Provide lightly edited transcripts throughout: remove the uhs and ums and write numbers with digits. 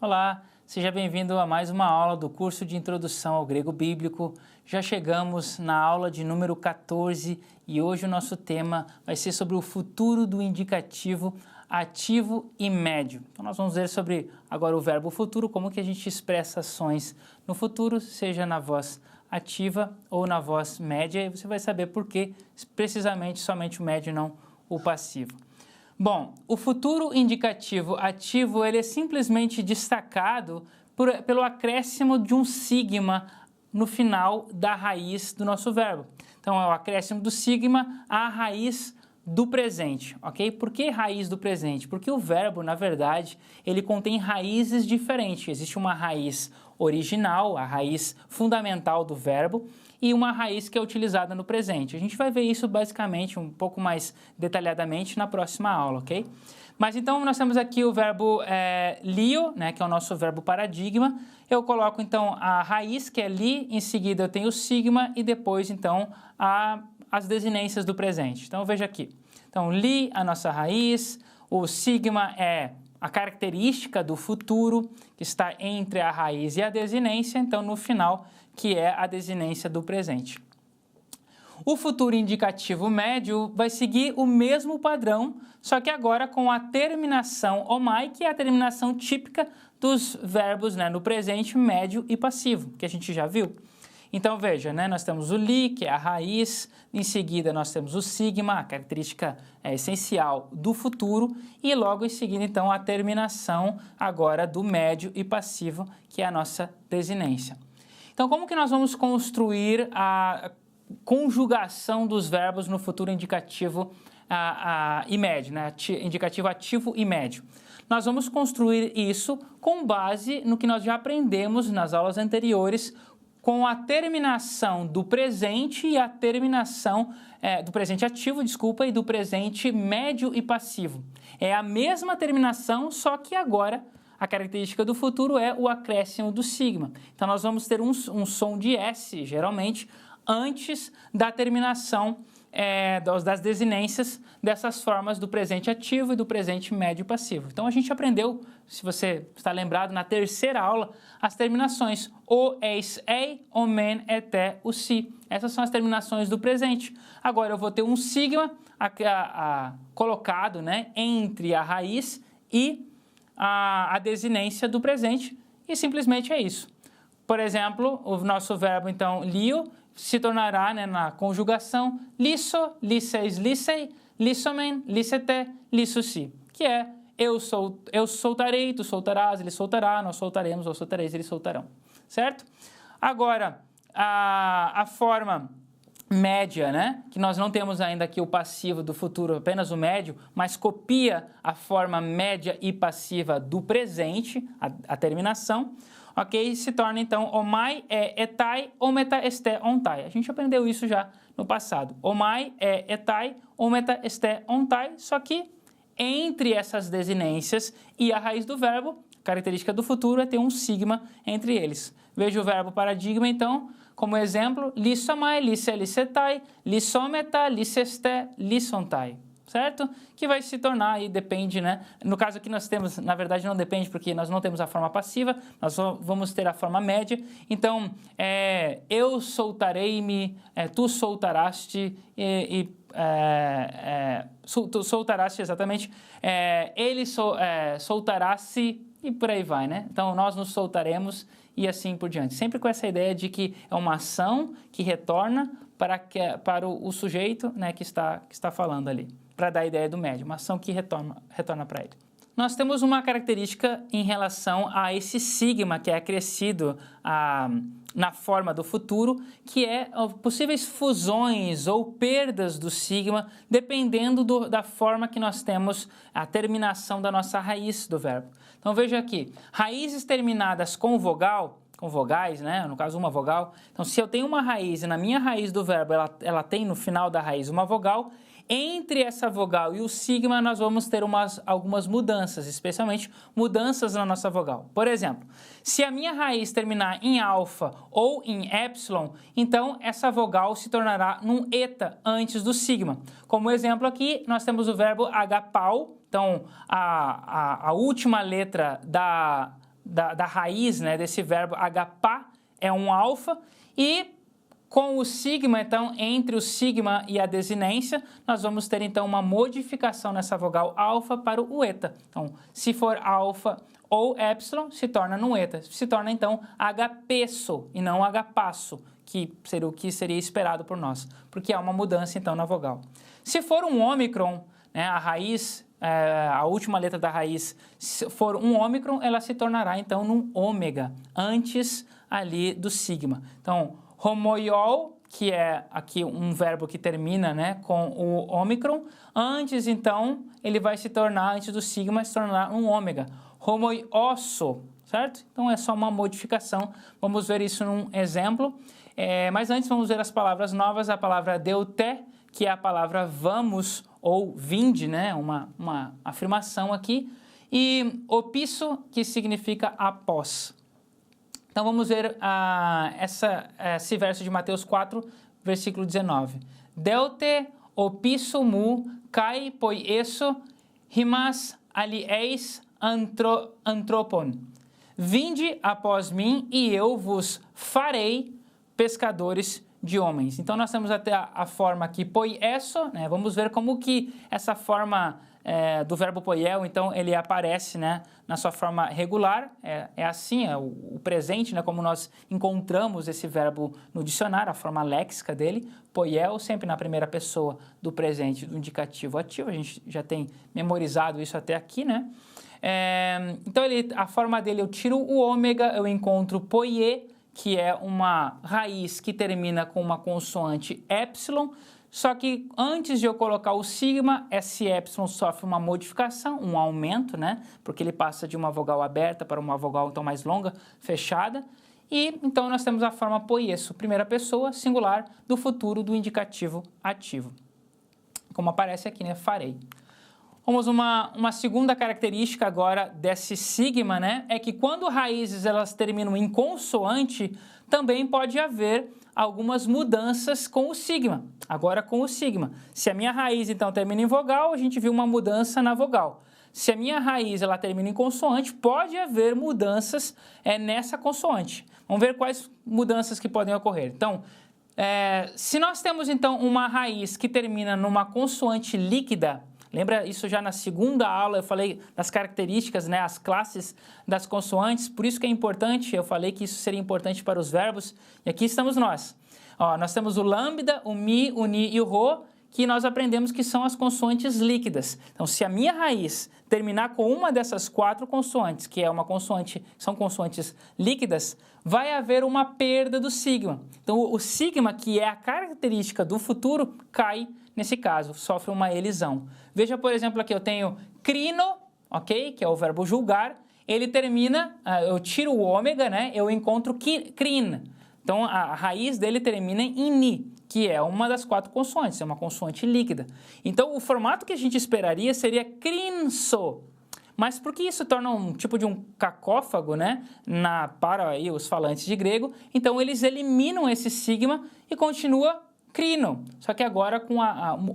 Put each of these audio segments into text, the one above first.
Olá, seja bem-vindo a mais uma aula do curso de Introdução ao Grego Bíblico. Já chegamos na aula de número 14 e hoje o nosso tema vai ser sobre o futuro do indicativo ativo e médio. Então nós vamos ver sobre agora o verbo futuro, como que a gente expressa ações no futuro, seja na voz ativa ou na voz média, e você vai saber por que precisamente somente o médio e não o passivo. Bom, o futuro indicativo ativo ele é simplesmente destacado pelo acréscimo de um sigma no final da raiz do nosso verbo. Então, é o acréscimo do sigma à raiz do presente, ok? Por que raiz do presente? Porque o verbo, na verdade, ele contém raízes diferentes. Existe uma raiz original, a raiz fundamental do verbo, e uma raiz que é utilizada no presente. A gente vai ver isso basicamente um pouco mais detalhadamente na próxima aula, ok? Mas então nós temos aqui o verbo lio, né, que é o nosso verbo paradigma. Eu coloco então a raiz, que é li, em seguida eu tenho o sigma e depois então as desinências do presente. Então veja aqui. Então li, a nossa raiz, o sigma é a característica do futuro que está entre a raiz e a desinência, então no final, que é a desinência do presente. O futuro indicativo médio vai seguir o mesmo padrão, só que agora com a terminação omai, que é a terminação típica dos verbos, né, no presente, médio e passivo, que a gente já viu. Então veja, né, nós temos o li, que é a raiz, em seguida nós temos o sigma, a característica essencial do futuro, e logo em seguida então a terminação agora do médio e passivo, que é a nossa desinência. Então como que nós vamos construir a conjugação dos verbos no futuro indicativo e médio, né, indicativo ativo e médio? Nós vamos construir isso com base no que nós já aprendemos nas aulas anteriores, com a terminação do presente e a terminação do presente ativo, desculpa, e do presente médio e passivo. É a mesma terminação, só que agora a característica do futuro é o acréscimo do sigma. Então nós vamos ter um som de S, geralmente, antes da terminação das desinências dessas formas do presente ativo e do presente médio e passivo. Então a gente aprendeu, se você está lembrado, na terceira aula, as terminações o, eis, ei, omen, eté, o si. Essas são as terminações do presente. Agora eu vou ter um sigma colocado, né, entre a raiz e a desinência do presente, e simplesmente é isso. Por exemplo, o nosso verbo, então, lio, se tornará, né, na conjugação liso, liseis, lisei, lisomen, lisete, lissosi, que é eu soltarei, tu soltarás, ele soltará, nós soltaremos, ou soltareis, eles soltarão, certo? Agora, a forma média, né, que nós não temos ainda aqui o passivo do futuro, apenas o médio, mas copia a forma média e passiva do presente, a terminação, ok? Se torna então omai é etai, ometa este ontai. A gente aprendeu isso já no passado. Omai é etai, ometa este ontai, só que entre essas desinências e a raiz do verbo, característica do futuro é ter um sigma entre eles. Veja o verbo paradigma, então, como exemplo, lissomai, lisse, lissetai, lissometa, lisseste, lissontai, certo? Que vai se tornar, aí depende, né? No caso aqui nós temos, na verdade não depende, porque nós não temos a forma passiva, nós só vamos ter a forma média. Então, eu soltarei-me, tu soltaraste, tu soltaraste exatamente, ele soltará-se, e por aí vai, né? Então, nós nos soltaremos e assim por diante. Sempre com essa ideia de que é uma ação que retorna para o sujeito, né, que está falando ali, para dar a ideia do médio, uma ação que retorna para ele. Nós temos uma característica em relação a esse sigma que é acrescido na forma do futuro, que é possíveis fusões ou perdas do sigma, dependendo da forma que nós temos a terminação da nossa raiz do verbo. Então veja aqui, raízes terminadas com vogal, com vogais, né? No caso uma vogal. Então se eu tenho uma raiz e na minha raiz do verbo ela tem no final da raiz uma vogal, entre essa vogal e o sigma nós vamos ter algumas mudanças, especialmente mudanças na nossa vogal. Por exemplo, se a minha raiz terminar em alfa ou em epsilon, então essa vogal se tornará num eta antes do sigma. Como exemplo aqui, nós temos o verbo agapau, então a última letra da raiz, né, desse verbo agapá é um alfa, e com o sigma, então, entre o sigma e a desinência, nós vamos ter, então, uma modificação nessa vogal alfa para o eta. Então, se for alfa ou épsilon, se torna no eta. Se torna, então, agapesso e não agapasso, que seria o que seria esperado por nós, porque há uma mudança, então, na vogal. Se for um ômicron, né, a raiz, a última letra da raiz, se for um ômicron, ela se tornará, então, num ômega, antes ali do sigma. Então, homoiol, que é aqui um verbo que termina, né, com o ômicron, antes, então, ele vai se tornar, antes do sigma, se tornar um ômega. Homoiosso, certo? Então, é só uma modificação. Vamos ver isso num exemplo. Mas antes, vamos ver as palavras novas. A palavra deuté, que é a palavra vamos ou vinde, né, uma afirmação aqui. E opisso, que significa após. Então, vamos ver esse verso de Mateus 4, versículo 19. Deute opisso mu kai poieso rimas alieis antropon. Vinde após mim e eu vos farei pescadores de homens. Então, nós temos até a forma aqui poieso, né? Vamos ver como que essa forma do verbo poiel, então, ele aparece, né, na sua forma regular. É assim, o presente, né, como nós encontramos esse verbo no dicionário, a forma léxica dele, poiel, sempre na primeira pessoa do presente, do indicativo ativo. A gente já tem memorizado isso até aqui, né? Então, a forma dele, eu tiro o ômega, eu encontro poie, que é uma raiz que termina com uma consoante épsilon, só que antes de eu colocar o sigma, esse épsilon sofre uma modificação, um aumento, né? Porque ele passa de uma vogal aberta para uma vogal então mais longa, fechada. E então nós temos a forma poieso, primeira pessoa, singular, do futuro do indicativo ativo. Como aparece aqui, né? Farei. Vamos uma segunda característica agora desse sigma, né? É que quando raízes elas terminam em consoante, também pode haver algumas mudanças com o sigma. Agora com o sigma. Se a minha raiz então termina em vogal, a gente viu uma mudança na vogal. Se a minha raiz ela termina em consoante, pode haver mudanças nessa consoante. Vamos ver quais mudanças que podem ocorrer. Então, se nós temos então uma raiz que termina numa consoante líquida, lembra isso já na segunda aula, eu falei das características, né, as classes das consoantes, por isso que é importante, eu falei que isso seria importante para os verbos, e aqui estamos nós. Ó, nós temos o lambda, o mi, o ni e o rho, que nós aprendemos que são as consoantes líquidas. Então, se a minha raiz terminar com uma dessas quatro consoantes, que é uma consoante, são consoantes líquidas, vai haver uma perda do sigma. Então, o sigma, que é a característica do futuro, cai nesse caso, sofre uma elisão. Veja, por exemplo, aqui eu tenho crino, ok? Que é o verbo julgar. Ele termina, eu tiro o ômega, né? Eu encontro crin. Então, a raiz dele termina em ni, que é uma das quatro consoantes, é uma consoante líquida. Então, o formato que a gente esperaria seria crinso. Mas por que isso torna um tipo de um cacófago, né? Para aí, os falantes de grego. Então, eles eliminam esse sigma e continua crino, só que agora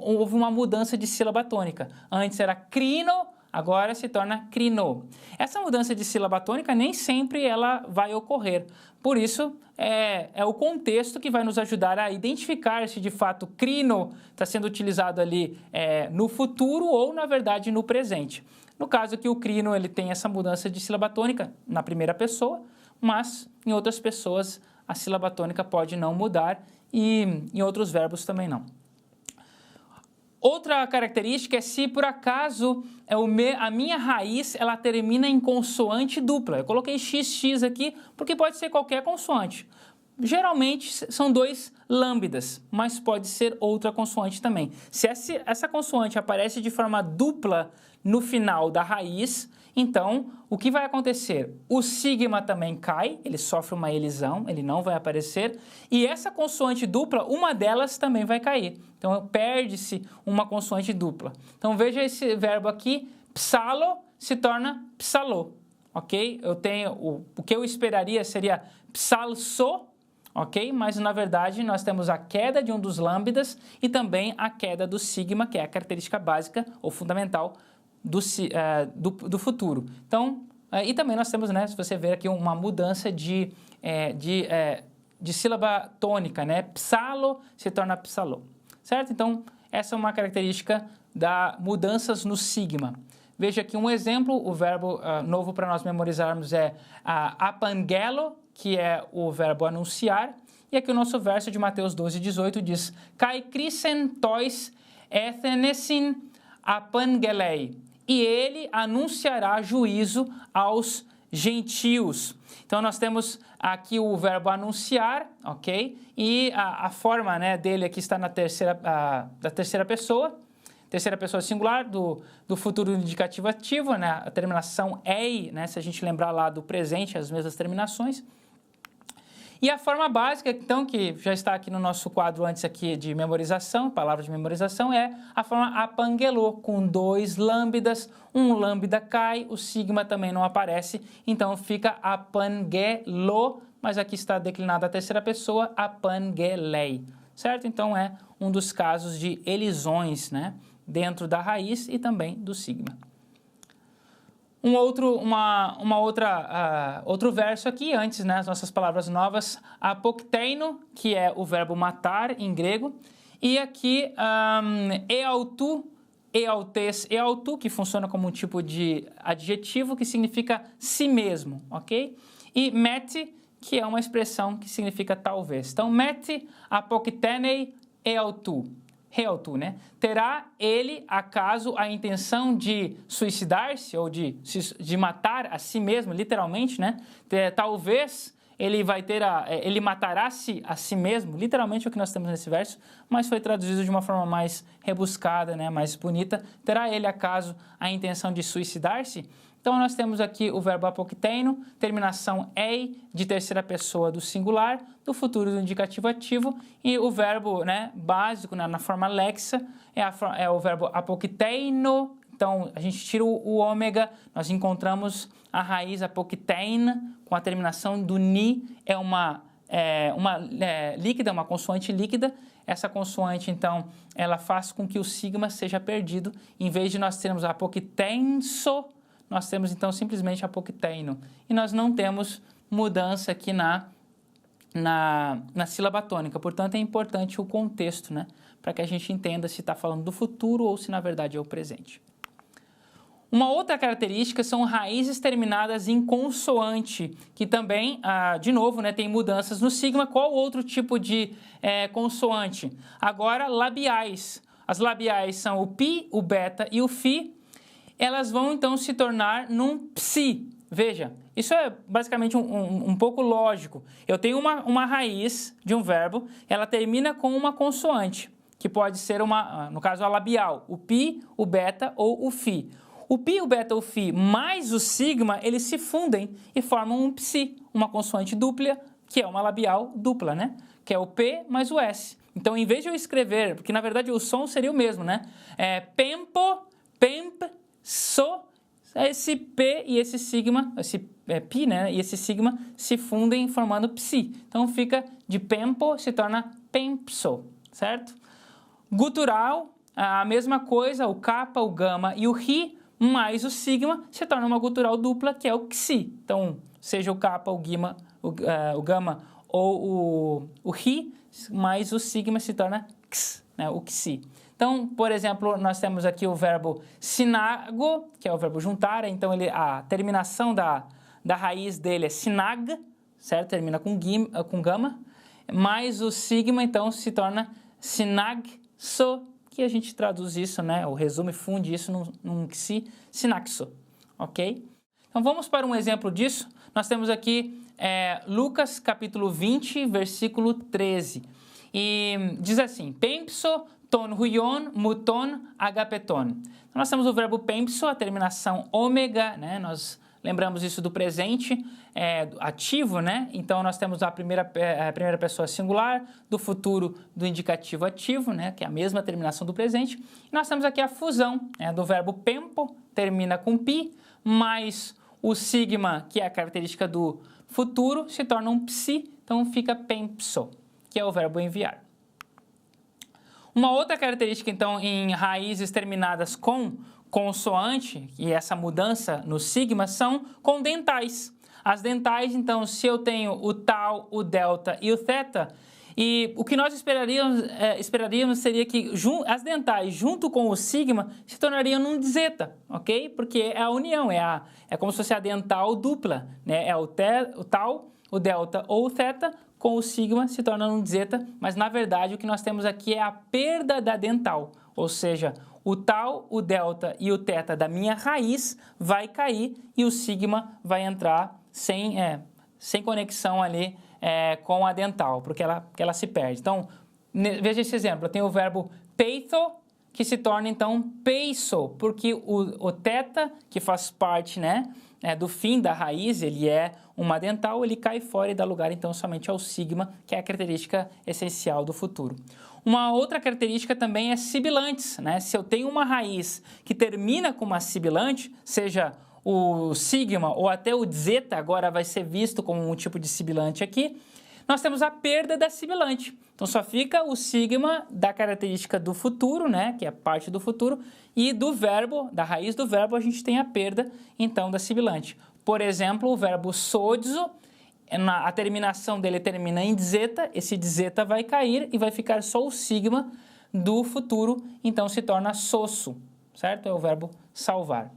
houve uma mudança de sílaba tônica. Antes era crino, agora se torna crino. Essa mudança de sílaba tônica nem sempre ela vai ocorrer. Por isso, é o contexto que vai nos ajudar a identificar se de fato crino está sendo utilizado ali no futuro ou, na verdade, no presente. No caso aqui, o crino ele tem essa mudança de sílaba tônica na primeira pessoa, mas em outras pessoas a sílaba tônica pode não mudar e em outros verbos também não. Outra característica é se por acaso a minha raiz ela termina em consoante dupla. Eu coloquei XX aqui porque pode ser qualquer consoante. Geralmente são dois lambdas, mas pode ser outra consoante também. Se essa consoante aparece de forma dupla no final da raiz, então o que vai acontecer? O sigma também cai, ele sofre uma elisão, ele não vai aparecer, e essa consoante dupla, uma delas também vai cair. Então perde-se uma consoante dupla. Então veja esse verbo aqui, psalo se torna psalô, ok? Eu tenho o que eu esperaria seria psalso, ok? Mas, na verdade, nós temos a queda de um dos lambdas e também a queda do sigma, que é a característica básica ou fundamental do futuro. Então, E também nós temos, né, se você ver aqui, uma mudança de sílaba tônica, né? Psalo se torna psalô, certo? Então, essa é uma característica da mudanças no sigma. Veja aqui um exemplo, o verbo novo para nós memorizarmos é apangelo, que é o verbo anunciar. E aqui o nosso verso de Mateus 12:18 diz: Kai krisen tois ethenesin apangelei. E ele anunciará juízo aos gentios. Então, nós temos aqui o verbo anunciar, ok? E a forma, né, dele aqui está na da terceira pessoa singular, do futuro indicativo ativo, né? A terminação ei, né? Se a gente lembrar lá do presente, as mesmas terminações. E a forma básica, então, que já está aqui no nosso quadro antes aqui de memorização, palavra de memorização, é a forma apangelô, com 2 lambdas, um lambda cai, o sigma também não aparece, então fica apangelô, mas aqui está declinada a terceira pessoa, apangelei, certo? Então é um dos casos de elisões, né, dentro da raiz e também do sigma. Outro verso aqui, antes, né, as nossas palavras novas, apokteino, que é o verbo matar em grego, e aqui eautu, eautes, eautu, que funciona como um tipo de adjetivo que significa si mesmo, ok? E meti, que é uma expressão que significa talvez. Então, meti apoktenei eautu. Realtu, né? Terá ele, acaso, a intenção de suicidar-se ou de matar a si mesmo, literalmente, né? Talvez ele ele matará-se a si mesmo, literalmente é o que nós temos nesse verso, mas foi traduzido de uma forma mais rebuscada, né? Mais bonita. Terá ele, acaso, a intenção de suicidar-se? Então, nós temos aqui o verbo apokteino, terminação ei, de terceira pessoa do singular, do futuro do indicativo ativo, e o verbo, né, básico, né, na forma lexa, é o verbo apokteino. Então, a gente tira o ômega, nós encontramos a raiz apoktein, com a terminação do ni, é uma líquida, uma consoante líquida. Essa consoante, então, ela faz com que o sigma seja perdido. Em vez de nós termos apoktenso, nós temos, então, simplesmente apokteino. E nós não temos mudança aqui na sílaba tônica. Portanto, é importante o contexto, né? Para que a gente entenda se está falando do futuro ou se, na verdade, é o presente. Uma outra característica são raízes terminadas em consoante, que também, de novo, né, tem mudanças no sigma. Qual outro tipo de consoante? Agora, labiais. As labiais são o pi, o beta e o fi. Elas vão, então, se tornar num psi. Veja, isso é basicamente um pouco lógico. Eu tenho uma raiz de um verbo, ela termina com uma consoante, que pode ser no caso, a labial, o pi, o beta ou o fi. O pi, o beta ou o fi mais o sigma, eles se fundem e formam um psi, uma consoante dupla, que é uma labial dupla, né? Que é o P mais o S. Então, em vez de eu escrever, porque na verdade o som seria o mesmo, né? Pempo, pemp, so, esse P e esse sigma, esse pi, né, e esse sigma se fundem formando psi. Então fica de pempo, se torna pempso, certo? Gutural, a mesma coisa, o kappa, o gama e o ri, mais o sigma, se torna uma gutural dupla, que é o xi. Então, seja o kappa, o gama ou o ri, mais o sigma se torna x, né, o xi. Então, por exemplo, nós temos aqui o verbo sinago, que é o verbo juntar. Então, a terminação da raiz dele é sinag, certo? Termina com gama. Mais o sigma, então, se torna sinagso, que a gente traduz isso, né? O resumo e funde isso num xi, sinaxo, ok? Então, vamos para um exemplo disso. Nós temos aqui Lucas, capítulo 20, versículo 13. E diz assim, pempso ton huion muton agapeton. Então, nós temos o verbo pempso, a terminação ômega, né? Nós lembramos isso do presente ativo, né? Então, nós temos a primeira pessoa singular, do futuro do indicativo ativo, né? Que é a mesma terminação do presente. E nós temos aqui a fusão, né, do verbo pempo, termina com pi, mais o sigma, que é a característica do futuro, se torna um psi, então fica pempso, que é o verbo enviar. Uma outra característica, então, em raízes terminadas com consoante e essa mudança no sigma são com dentais. As dentais, então, se eu tenho o tal, o delta e o θ, e o que nós esperaríamos seria que as dentais, junto com o sigma, se tornariam num zeta, ok? Porque é a união, é como se fosse a dental dupla, né? É o tal, o delta ou o θ, com o sigma se torna num zeta, mas na verdade o que nós temos aqui é a perda da dental, ou seja, o tal, o delta e o θ da minha raiz vai cair e o sigma vai entrar sem conexão ali com a dental, porque ela se perde. Então, veja esse exemplo, eu tenho o verbo peitho, que se torna então peiso, porque o θ, que faz parte, né, do fim da raiz, ele é uma dental, ele cai fora e dá lugar então somente ao sigma, que é a característica essencial do futuro. Uma outra característica também é sibilantes, né? Se eu tenho uma raiz que termina com uma sibilante, seja o sigma ou até o zeta, agora vai ser visto como um tipo de sibilante aqui, nós temos a perda da sibilante. Então só fica o sigma da característica do futuro, né, que é parte do futuro, e do verbo, da raiz do verbo, a gente tem a perda então da sibilante. Por exemplo, o verbo sozo, a terminação dele termina em zeta, esse zeta vai cair e vai ficar só o sigma do futuro, então se torna sosso, certo? É o verbo salvar.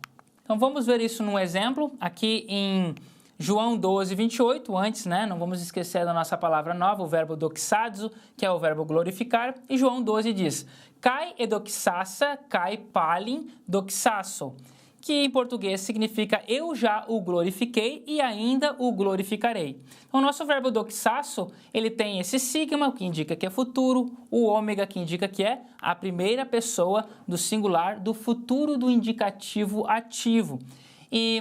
Então vamos ver isso num exemplo, aqui em João 12, 28, antes, né, não vamos esquecer da nossa palavra nova, o verbo doxazo, que é o verbo glorificar, e João 12 diz, kai edoxassa, kai palin doxasso, que em português significa eu já o glorifiquei e ainda o glorificarei. Então, o nosso verbo doxasso, ele tem esse sigma, que indica que é futuro, o ômega, que indica que é a primeira pessoa do singular do futuro do indicativo ativo. E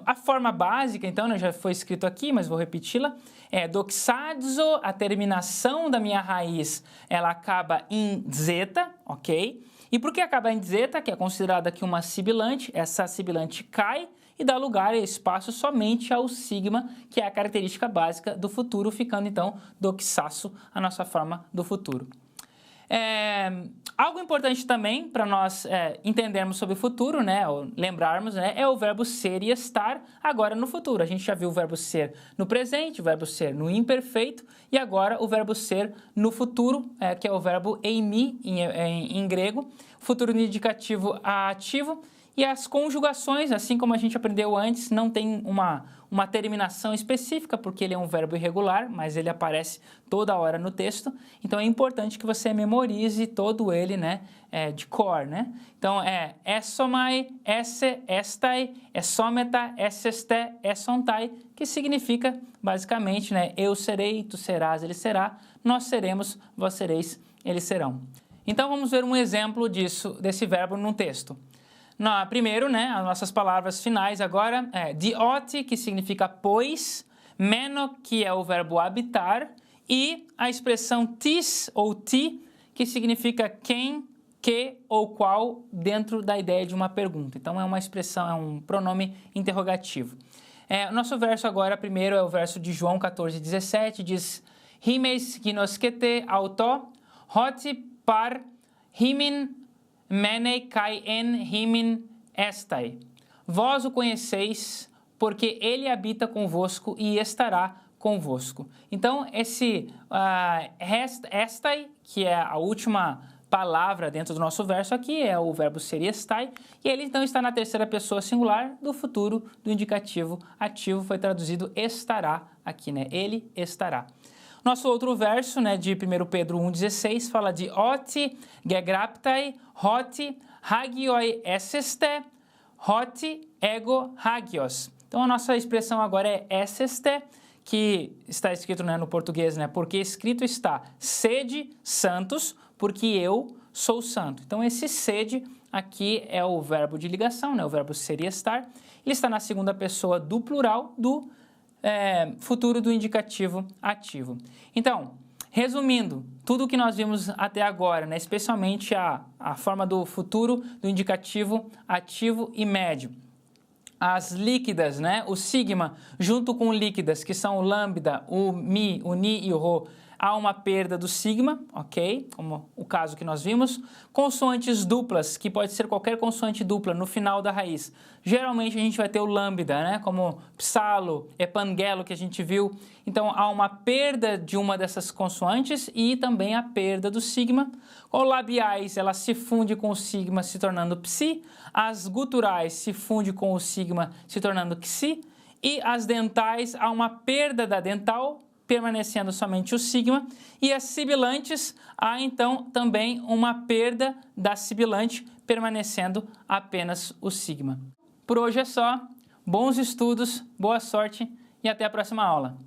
a forma básica, então, né, já foi escrito aqui, mas vou repeti-la, é doxazo, a terminação da minha raiz, ela acaba em zeta, ok? E por que acaba em zeta, que é considerada aqui uma sibilante, essa sibilante cai e dá lugar e espaço somente ao sigma, que é a característica básica do futuro, ficando então doxasso, a nossa forma do futuro. Algo importante também para nós entendermos sobre o futuro, né, ou lembrarmos, né, é o verbo ser e estar agora no futuro. A gente já viu o verbo ser no presente, o verbo ser no imperfeito e agora o verbo ser no futuro, que é o verbo eimi em grego, futuro no indicativo ativo. E as conjugações, assim como a gente aprendeu antes, não tem uma terminação específica, porque ele é um verbo irregular, mas ele aparece toda hora no texto. Então, é importante que você memorize todo ele, né, de cor, né? Então, esomai, esse, estai, esometa, esseste, esontai, que significa, basicamente, né, eu serei, tu serás, ele será, nós seremos, vós sereis, eles serão. Então, vamos ver um exemplo desse verbo num texto. Primeiro, né, as nossas palavras finais agora é dioti, que significa pois, meno, que é o verbo habitar, e a expressão tis ou ti, que significa quem, que ou qual, dentro da ideia de uma pergunta. Então, é uma expressão, é um pronome interrogativo. O nosso verso agora, primeiro, é o verso de João 14, 17, diz Himes ginoskete auto, hoti par himin mene kai en himin estai. Vós o conheceis, porque ele habita convosco e estará convosco. Então, esse estai, que é a última palavra dentro do nosso verso aqui, é o verbo ser e estai, e ele então está na terceira pessoa singular do futuro do indicativo ativo, foi traduzido estará aqui, né? Ele estará. Nosso outro verso, né, de 1 Pedro 1,16, fala de oti, gegraptai, hoti, hagioi esseste, hoti, ego, hagios. Então, a nossa expressão agora é esseste, que está escrito, né, no português, né, porque escrito está, sede santos, porque eu sou santo. Então, esse sede aqui é o verbo de ligação, né, o verbo ser e estar. Ele está na segunda pessoa do plural do futuro do indicativo ativo. Então, resumindo, tudo o que nós vimos até agora, né, especialmente a forma do futuro do indicativo ativo e médio. As líquidas, né, o sigma, junto com líquidas, que são o lambda, o mi, o ni e o rho, há uma perda do sigma, ok? Como o caso que nós vimos. Consoantes duplas, que pode ser qualquer consoante dupla no final da raiz. Geralmente a gente vai ter o lambda, né? Como psalo, epangelo, que a gente viu. Então há uma perda de uma dessas consoantes e também a perda do sigma. Ou labiais, ela se funde com o sigma se tornando psi. As guturais se funde com o sigma se tornando xi. E as dentais, há uma perda da dental, permanecendo somente o sigma, e as sibilantes, há então também uma perda da sibilante, permanecendo apenas o sigma. Por hoje é só, bons estudos, boa sorte e até a próxima aula.